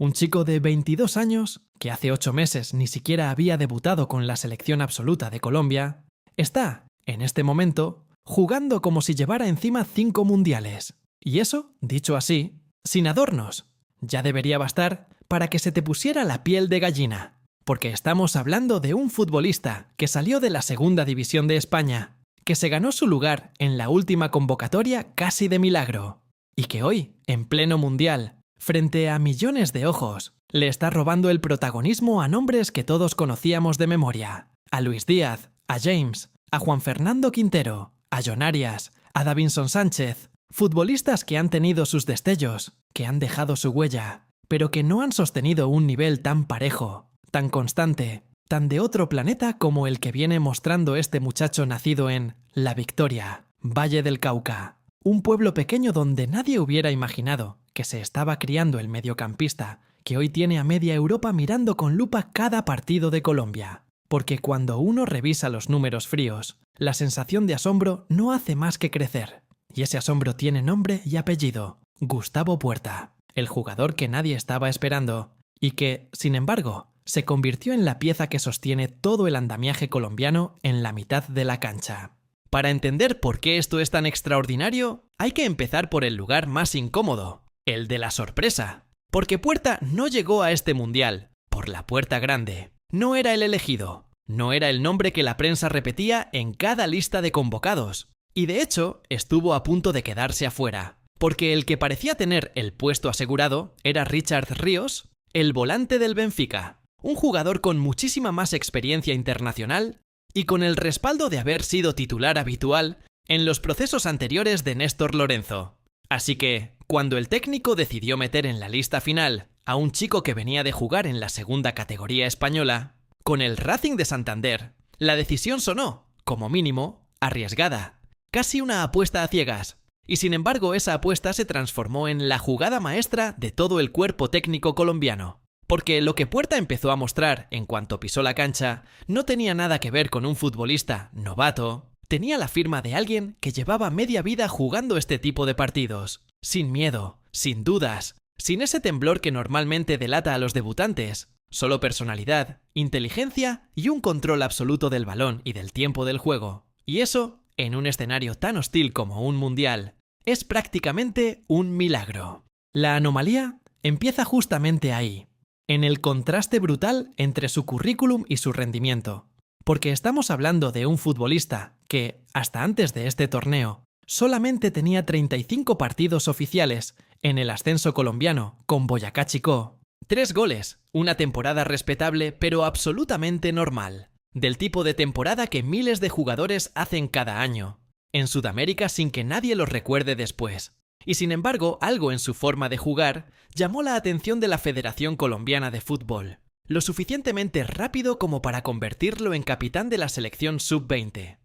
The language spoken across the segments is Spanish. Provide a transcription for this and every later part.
Un chico de 22 años, que hace 8 meses ni siquiera había debutado con la selección absoluta de Colombia, está, en este momento, jugando como si llevara encima 5 mundiales. Y eso, dicho así, sin adornos. Ya debería bastar para que se te pusiera la piel de gallina. Porque estamos hablando de un futbolista que salió de la segunda división de España, que se ganó su lugar en la última convocatoria casi de milagro, y que hoy, en pleno mundial, frente a millones de ojos, le está robando el protagonismo a nombres que todos conocíamos de memoria. A Luis Díaz, a James, a Juan Fernando Quintero, a Jon Arias, a Davinson Sánchez, futbolistas que han tenido sus destellos, que han dejado su huella, pero que no han sostenido un nivel tan parejo, tan constante, tan de otro planeta como el que viene mostrando este muchacho nacido en La Victoria, Valle del Cauca, un pueblo pequeño donde nadie hubiera imaginado que se estaba criando el mediocampista que hoy tiene a media Europa mirando con lupa cada partido de Colombia. Porque cuando uno revisa los números fríos, la sensación de asombro no hace más que crecer. Y ese asombro tiene nombre y apellido: Gustavo Puerta, el jugador que nadie estaba esperando y que, sin embargo, se convirtió en la pieza que sostiene todo el andamiaje colombiano en la mitad de la cancha. Para entender por qué esto es tan extraordinario, hay que empezar por el lugar más incómodo, el de la sorpresa. Porque Puerta no llegó a este mundial por la puerta grande. No era el elegido, no era el nombre que la prensa repetía en cada lista de convocados. Y de hecho, estuvo a punto de quedarse afuera, porque el que parecía tener el puesto asegurado era Richard Ríos, el volante del Benfica, un jugador con muchísima más experiencia internacional y con el respaldo de haber sido titular habitual en los procesos anteriores de Néstor Lorenzo. Así que, cuando el técnico decidió meter en la lista final a un chico que venía de jugar en la segunda categoría española, con el Racing de Santander, la decisión sonó, como mínimo, arriesgada, casi una apuesta a ciegas, y sin embargo esa apuesta se transformó en la jugada maestra de todo el cuerpo técnico colombiano. Porque lo que Puerta empezó a mostrar en cuanto pisó la cancha no tenía nada que ver con un futbolista novato, tenía la firma de alguien que llevaba media vida jugando este tipo de partidos, sin miedo, sin dudas, sin ese temblor que normalmente delata a los debutantes, solo personalidad, inteligencia y un control absoluto del balón y del tiempo del juego. Y eso, en un escenario tan hostil como un mundial, es prácticamente un milagro. La anomalía empieza justamente ahí, en el contraste brutal entre su currículum y su rendimiento. Porque estamos hablando de un futbolista que, hasta antes de este torneo, solamente tenía 35 partidos oficiales en el ascenso colombiano con Boyacá Chicó, 3 goles, una temporada respetable pero absolutamente normal, del tipo de temporada que miles de jugadores hacen cada año, en Sudamérica sin que nadie los recuerde después. Y sin embargo, algo en su forma de jugar llamó la atención de la Federación Colombiana de Fútbol, lo suficientemente rápido como para convertirlo en capitán de la selección sub-20.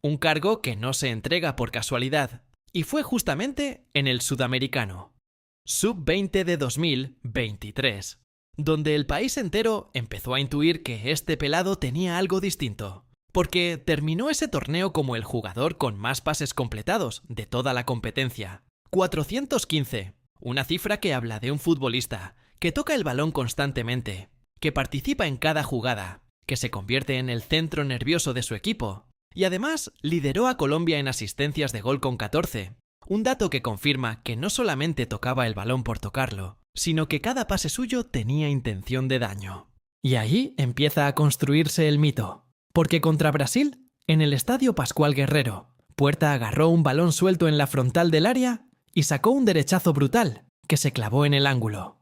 Un cargo que no se entrega por casualidad, y fue justamente en el Sudamericano, sub-20 de 2023, donde el país entero empezó a intuir que este pelado tenía algo distinto, porque terminó ese torneo como el jugador con más pases completados de toda la competencia, 415, una cifra que habla de un futbolista que toca el balón constantemente, que participa en cada jugada, que se convierte en el centro nervioso de su equipo, y además lideró a Colombia en asistencias de gol con 14, un dato que confirma que no solamente tocaba el balón por tocarlo, sino que cada pase suyo tenía intención de daño. Y ahí empieza a construirse el mito, porque contra Brasil, en el Estadio Pascual Guerrero, Puerta agarró un balón suelto en la frontal del área y sacó un derechazo brutal que se clavó en el ángulo.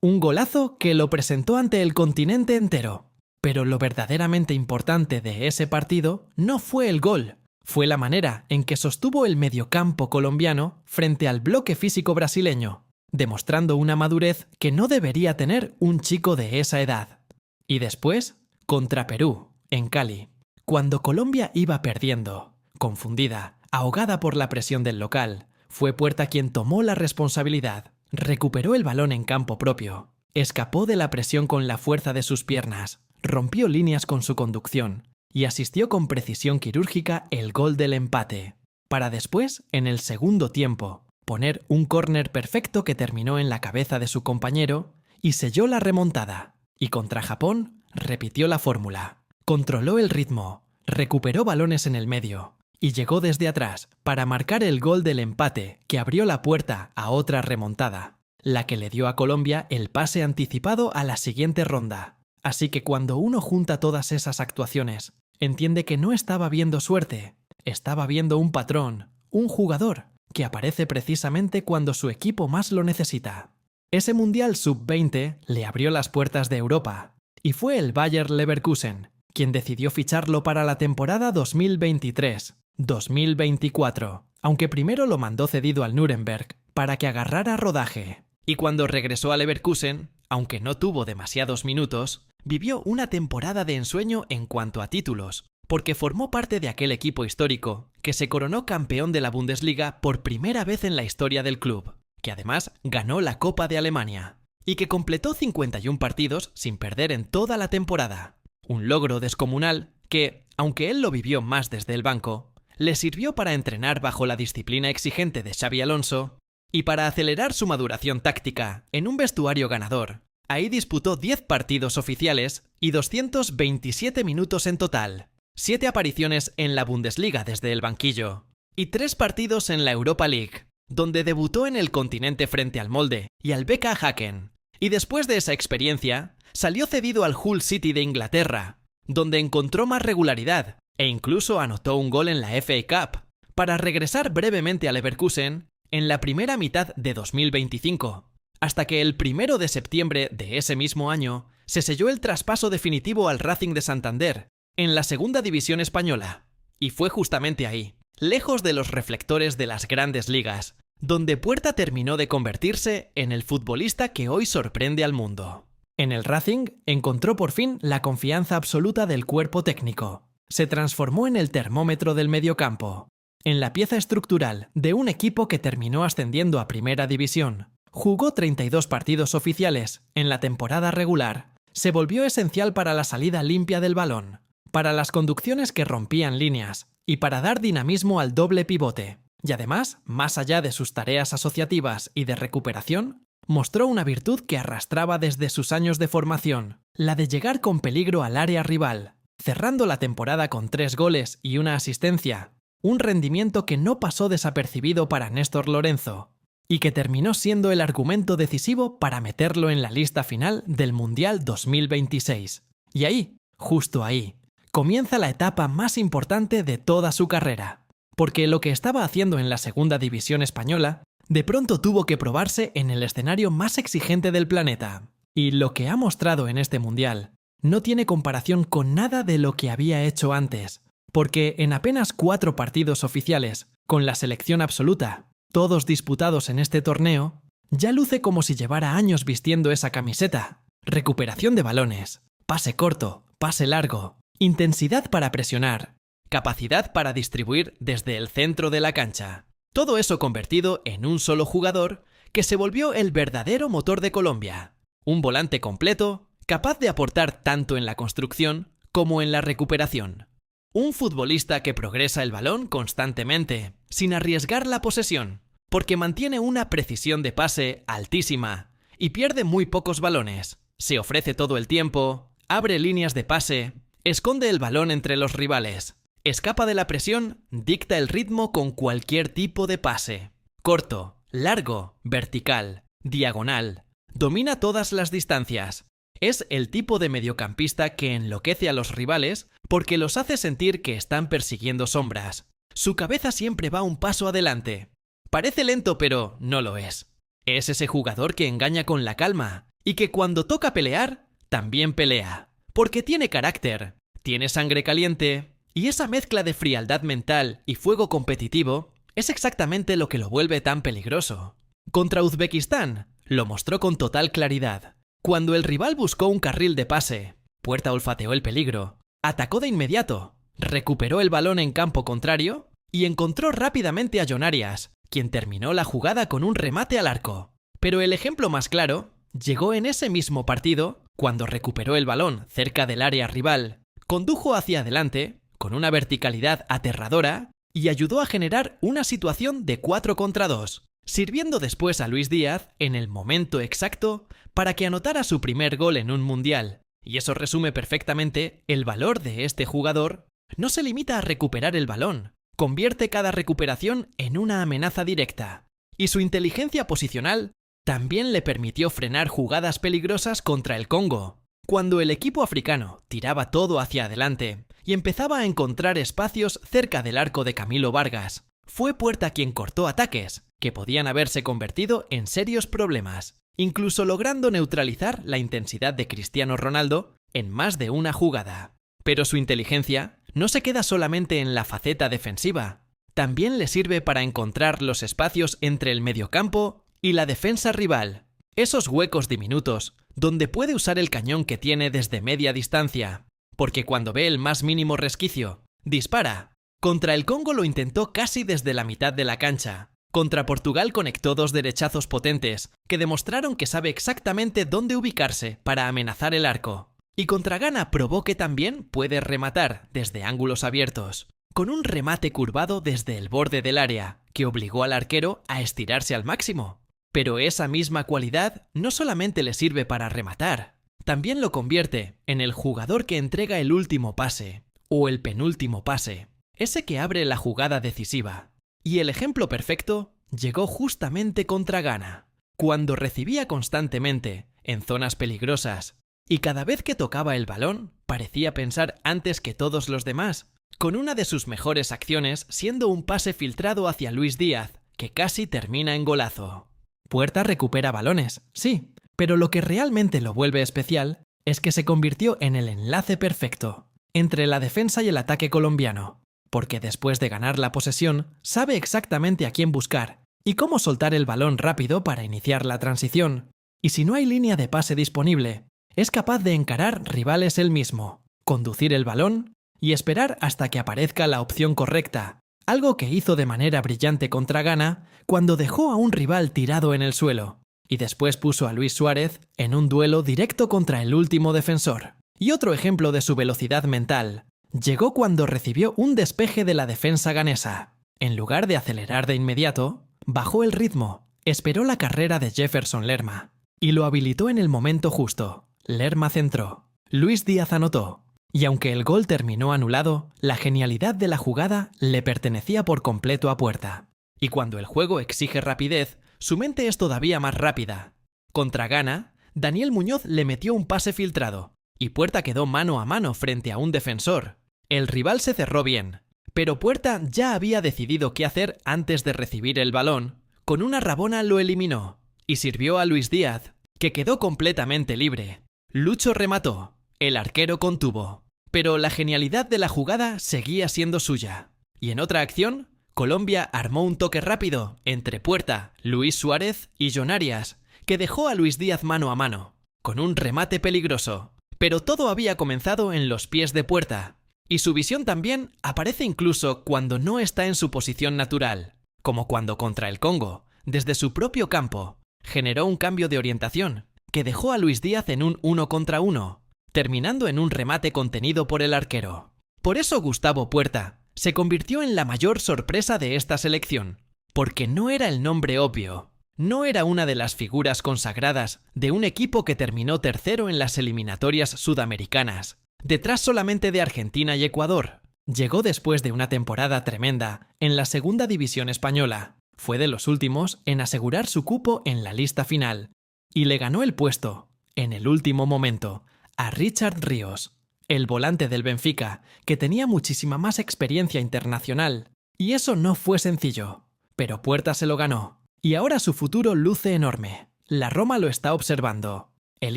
Un golazo que lo presentó ante el continente entero. Pero lo verdaderamente importante de ese partido no fue el gol, fue la manera en que sostuvo el mediocampo colombiano frente al bloque físico brasileño, demostrando una madurez que no debería tener un chico de esa edad. Y después, contra Perú, en Cali, cuando Colombia iba perdiendo, confundida, ahogada por la presión del local, fue Puerta quien tomó la responsabilidad. Recuperó el balón en campo propio, escapó de la presión con la fuerza de sus piernas, rompió líneas con su conducción y asistió con precisión quirúrgica el gol del empate, para después, en el segundo tiempo, poner un córner perfecto que terminó en la cabeza de su compañero y selló la remontada. Y contra Japón repitió la fórmula. Controló el ritmo, recuperó balones en el medio y llegó desde atrás para marcar el gol del empate que abrió la puerta a otra remontada, la que le dio a Colombia el pase anticipado a la siguiente ronda. Así que cuando uno junta todas esas actuaciones, entiende que no estaba viendo suerte, estaba viendo un patrón, un jugador que aparece precisamente cuando su equipo más lo necesita. Ese Mundial Sub-20 le abrió las puertas de Europa y fue el Bayer Leverkusen quien decidió ficharlo para la temporada 2023-2024, aunque primero lo mandó cedido al Nuremberg para que agarrara rodaje. Y cuando regresó a Leverkusen, aunque no tuvo demasiados minutos, vivió una temporada de ensueño en cuanto a títulos, porque formó parte de aquel equipo histórico que se coronó campeón de la Bundesliga por primera vez en la historia del club, que además ganó la Copa de Alemania, y que completó 51 partidos sin perder en toda la temporada. Un logro descomunal que, aunque él lo vivió más desde el banco, le sirvió para entrenar bajo la disciplina exigente de Xabi Alonso y para acelerar su maduración táctica en un vestuario ganador. Ahí disputó 10 partidos oficiales y 227 minutos en total, 7 apariciones en la Bundesliga desde el banquillo y 3 partidos en la Europa League, donde debutó en el continente frente al Molde y al BK Häcken. Y después de esa experiencia, salió cedido al Hull City de Inglaterra, donde encontró más regularidad e incluso anotó un gol en la FA Cup, para regresar brevemente a Leverkusen en la primera mitad de 2025, hasta que el 1 de septiembre de ese mismo año se selló el traspaso definitivo al Racing de Santander, en la segunda división española. Y fue justamente ahí, lejos de los reflectores de las grandes ligas, donde Puerta terminó de convertirse en el futbolista que hoy sorprende al mundo. En el Racing encontró por fin la confianza absoluta del cuerpo técnico. Se transformó en el termómetro del mediocampo, en la pieza estructural de un equipo que terminó ascendiendo a Primera División. Jugó 32 partidos oficiales en la temporada regular. Se volvió esencial para la salida limpia del balón, para las conducciones que rompían líneas y para dar dinamismo al doble pivote. Y además, más allá de sus tareas asociativas y de recuperación, mostró una virtud que arrastraba desde sus años de formación, la de llegar con peligro al área rival, cerrando la temporada con 3 goles y una asistencia, un rendimiento que no pasó desapercibido para Néstor Lorenzo, y que terminó siendo el argumento decisivo para meterlo en la lista final del Mundial 2026. Y ahí, justo ahí, comienza la etapa más importante de toda su carrera. Porque lo que estaba haciendo en la segunda división española, de pronto tuvo que probarse en el escenario más exigente del planeta. Y lo que ha mostrado en este mundial no tiene comparación con nada de lo que había hecho antes, porque en apenas 4 partidos oficiales, con la selección absoluta, todos disputados en este torneo, ya luce como si llevara años vistiendo esa camiseta. Recuperación de balones, pase corto, pase largo, intensidad para presionar, capacidad para distribuir desde el centro de la cancha. Todo eso convertido en un solo jugador que se volvió el verdadero motor de Colombia. Un volante completo, capaz de aportar tanto en la construcción como en la recuperación. Un futbolista que progresa el balón constantemente, sin arriesgar la posesión, porque mantiene una precisión de pase altísima y pierde muy pocos balones. Se ofrece todo el tiempo, abre líneas de pase, esconde el balón entre los rivales. Escapa de la presión, dicta el ritmo con cualquier tipo de pase. Corto, largo, vertical, diagonal. Domina todas las distancias. Es el tipo de mediocampista que enloquece a los rivales porque los hace sentir que están persiguiendo sombras. Su cabeza siempre va un paso adelante. Parece lento, pero no lo es. Es ese jugador que engaña con la calma y que cuando toca pelear, también pelea. Porque tiene carácter, tiene sangre caliente. Y esa mezcla de frialdad mental y fuego competitivo es exactamente lo que lo vuelve tan peligroso. Contra Uzbekistán lo mostró con total claridad. Cuando el rival buscó un carril de pase, Puerta olfateó el peligro, atacó de inmediato, recuperó el balón en campo contrario y encontró rápidamente a John Arias, quien terminó la jugada con un remate al arco. Pero el ejemplo más claro llegó en ese mismo partido, cuando recuperó el balón cerca del área rival, condujo hacia adelante con una verticalidad aterradora y ayudó a generar una situación de 4 contra 2, sirviendo después a Luis Díaz en el momento exacto para que anotara su primer gol en un mundial, y eso resume perfectamente el valor de este jugador. No se limita a recuperar el balón, convierte cada recuperación en una amenaza directa, y su inteligencia posicional también le permitió frenar jugadas peligrosas contra el Congo, cuando el equipo africano tiraba todo hacia adelante y empezaba a encontrar espacios cerca del arco de Camilo Vargas. Fue Puerta quien cortó ataques que podían haberse convertido en serios problemas, incluso logrando neutralizar la intensidad de Cristiano Ronaldo en más de una jugada. Pero su inteligencia no se queda solamente en la faceta defensiva, también le sirve para encontrar los espacios entre el mediocampo y la defensa rival, esos huecos diminutos donde puede usar el cañón que tiene desde media distancia, porque cuando ve el más mínimo resquicio, dispara. Contra el Congo lo intentó casi desde la mitad de la cancha. Contra Portugal conectó dos derechazos potentes que demostraron que sabe exactamente dónde ubicarse para amenazar el arco. Y contra Ghana probó que también puede rematar desde ángulos abiertos, con un remate curvado desde el borde del área, que obligó al arquero a estirarse al máximo. Pero esa misma cualidad no solamente le sirve para rematar, también lo convierte en el jugador que entrega el último pase, o el penúltimo pase, ese que abre la jugada decisiva. Y el ejemplo perfecto llegó justamente contra Ghana, cuando recibía constantemente en zonas peligrosas, y cada vez que tocaba el balón parecía pensar antes que todos los demás, con una de sus mejores acciones siendo un pase filtrado hacia Luis Díaz, que casi termina en golazo. Puerta recupera balones, sí, pero lo que realmente lo vuelve especial es que se convirtió en el enlace perfecto entre la defensa y el ataque colombiano, porque después de ganar la posesión sabe exactamente a quién buscar y cómo soltar el balón rápido para iniciar la transición, y si no hay línea de pase disponible, es capaz de encarar rivales él mismo, conducir el balón y esperar hasta que aparezca la opción correcta, algo que hizo de manera brillante contra Ghana cuando dejó a un rival tirado en el suelo, y después puso a Luis Suárez en un duelo directo contra el último defensor. Y otro ejemplo de su velocidad mental llegó cuando recibió un despeje de la defensa ghanesa. En lugar de acelerar de inmediato, bajó el ritmo, esperó la carrera de Jefferson Lerma y lo habilitó en el momento justo. Lerma centró, Luis Díaz anotó, y aunque el gol terminó anulado, la genialidad de la jugada le pertenecía por completo a Puerta. Y cuando el juego exige rapidez, su mente es todavía más rápida. Contra Ghana, Daniel Muñoz le metió un pase filtrado, y Puerta quedó mano a mano frente a un defensor. El rival se cerró bien, pero Puerta ya había decidido qué hacer antes de recibir el balón. Con una rabona lo eliminó, y sirvió a Luis Díaz, que quedó completamente libre. Lucho remató, el arquero contuvo, pero la genialidad de la jugada seguía siendo suya. Y en otra acción, Colombia armó un toque rápido entre Puerta, Luis Suárez y Jon Arias, que dejó a Luis Díaz mano a mano, con un remate peligroso. Pero todo había comenzado en los pies de Puerta, y su visión también aparece incluso cuando no está en su posición natural, como cuando contra el Congo, desde su propio campo, generó un cambio de orientación que dejó a Luis Díaz en un 1 contra 1, terminando en un remate contenido por el arquero. Por eso Gustavo Puerta se convirtió en la mayor sorpresa de esta selección, porque no era el nombre obvio, no era una de las figuras consagradas de un equipo que terminó tercero en las eliminatorias sudamericanas, detrás solamente de Argentina y Ecuador. Llegó después de una temporada tremenda en la segunda división española, fue de los últimos en asegurar su cupo en la lista final, y le ganó el puesto, en el último momento, a Richard Ríos, el volante del Benfica, que tenía muchísima más experiencia internacional. Y eso no fue sencillo, pero Puerta se lo ganó, y ahora su futuro luce enorme. La Roma lo está observando, el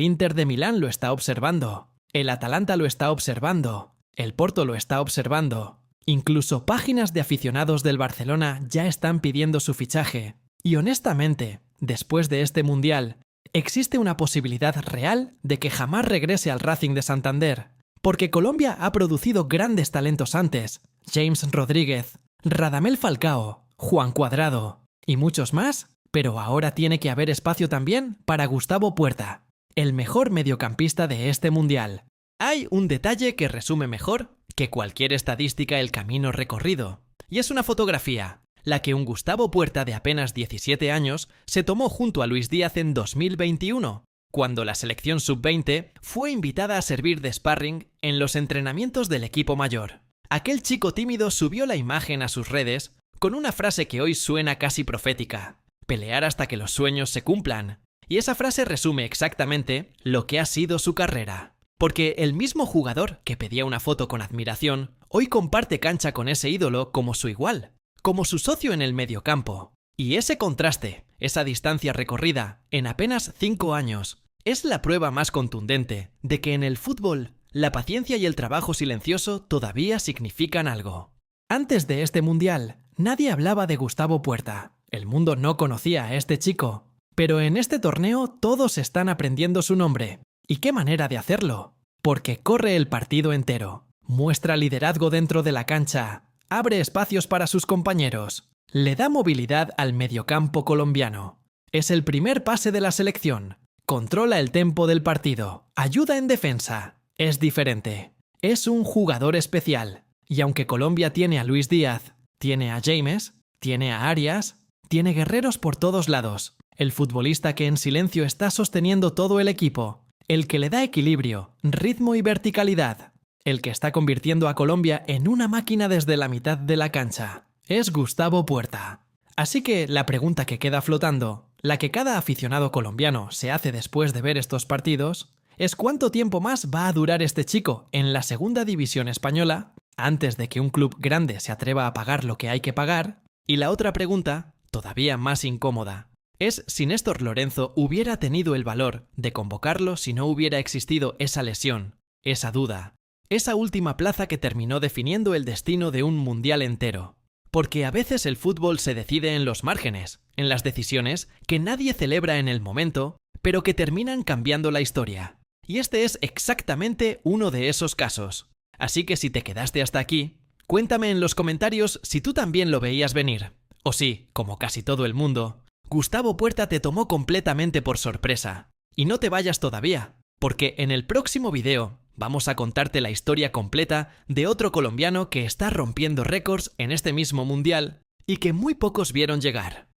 Inter de Milán lo está observando, el Atalanta lo está observando, el Porto lo está observando, incluso páginas de aficionados del Barcelona ya están pidiendo su fichaje. Y honestamente, después de este mundial, existe una posibilidad real de que jamás regrese al Racing de Santander, porque Colombia ha producido grandes talentos antes, James Rodríguez, Radamel Falcao, Juan Cuadrado y muchos más, pero ahora tiene que haber espacio también para Gustavo Puerta, el mejor mediocampista de este mundial. Hay un detalle que resume mejor que cualquier estadística el camino recorrido, y es una fotografía, la que un Gustavo Puerta de apenas 17 años se tomó junto a Luis Díaz en 2021, cuando la selección sub-20 fue invitada a servir de sparring en los entrenamientos del equipo mayor. Aquel chico tímido subió la imagen a sus redes con una frase que hoy suena casi profética: pelear hasta que los sueños se cumplan. Y esa frase resume exactamente lo que ha sido su carrera. Porque el mismo jugador que pedía una foto con admiración, hoy comparte cancha con ese ídolo como su igual, como su socio en el mediocampo. Y ese contraste, esa distancia recorrida en apenas 5 años, es la prueba más contundente de que en el fútbol la paciencia y el trabajo silencioso todavía significan algo. Antes de este mundial, nadie hablaba de Gustavo Puerta. El mundo no conocía a este chico. Pero en este torneo todos están aprendiendo su nombre. ¿Y qué manera de hacerlo? Porque corre el partido entero, muestra liderazgo dentro de la cancha, abre espacios para sus compañeros, le da movilidad al mediocampo colombiano. Es el primer pase de la selección, controla el tempo del partido, ayuda en defensa. Es diferente. Es un jugador especial. Y aunque Colombia tiene a Luis Díaz, tiene a James, tiene a Arias, tiene guerreros por todos lados. El futbolista que en silencio está sosteniendo todo el equipo, el que le da equilibrio, ritmo y verticalidad, el que está convirtiendo a Colombia en una máquina desde la mitad de la cancha, es Gustavo Puerta. Así que la pregunta que queda flotando, la que cada aficionado colombiano se hace después de ver estos partidos, es ¿cuánto tiempo más va a durar este chico en la segunda división española antes de que un club grande se atreva a pagar lo que hay que pagar? Y la otra pregunta, todavía más incómoda, es si Néstor Lorenzo hubiera tenido el valor de convocarlo si no hubiera existido esa lesión, esa duda, esa última plaza que terminó definiendo el destino de un mundial entero. Porque a veces el fútbol se decide en los márgenes, en las decisiones que nadie celebra en el momento, pero que terminan cambiando la historia. Y este es exactamente uno de esos casos. Así que si te quedaste hasta aquí, cuéntame en los comentarios si tú también lo veías venir. O si, como casi todo el mundo, Gustavo Puerta te tomó completamente por sorpresa. Y no te vayas todavía, porque en el próximo video vamos a contarte la historia completa de otro colombiano que está rompiendo récords en este mismo mundial y que muy pocos vieron llegar.